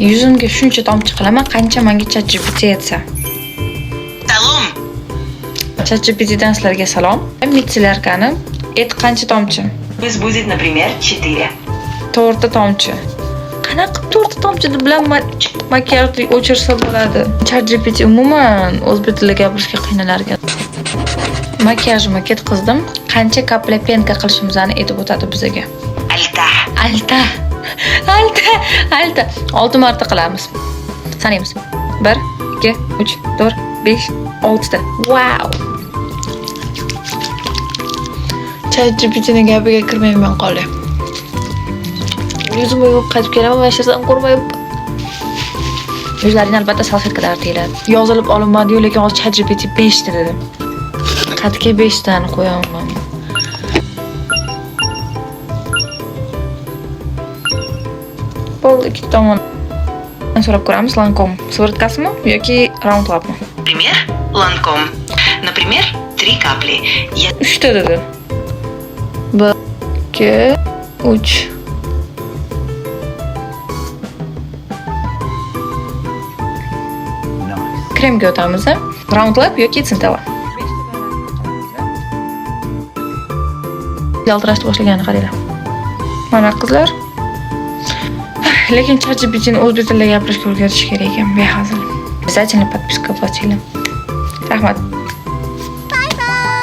Yuzimga shuncha tomchi qilaman, qancha menga ChatGPT yetsa. Salom. ChatGPTdan sizlarga salom. Mitsilarkani et qancha tomchi? Пусть будет, например, 4. To'rtta tomchi. Qanaqa to'rtta tomchi bilan makiyajni o'chirsa bo'ladi? ChatGPT umuman o'zbek tilida gapirishga qiynalar ekan. Makiyajimni ketkizdim. Qancha kapla penka qilishimizni aytib o'tadi bizga. Alta. 6 marta qilamiz. Sanaymiz. 1, 2, 3, 4, 5, 6 ta. Wow! ChatGPTning gapiga kirmayman qoldi. Yuzimni yuvib qaytib kelaman va hech narsani ko'rmayman. Yuzlaringni albatta salfetkalar artiladi. Yozilib olinmadi-yu, lekin hozir ChatGPT 5 ta dedi. Qatga 5 tani qo'yaman. Bo'ldi, ikki tomon. So'rab ko'ramiz, Lancome svortkasimi yoki Roundlabmi? Например, Lancome. Например, 3 капли. 3 ta dedi. 1, 2, 3. Kremga o'tamiz. Roundlab yoki Centella. Yaltirashni boshlagani qaranglar. Mana qizlar. Lekin ChatGPTni o'zbek tilida gapirishga o'rgatish kerak ekan, behazil. Обязательно подписка platili. Rahmat.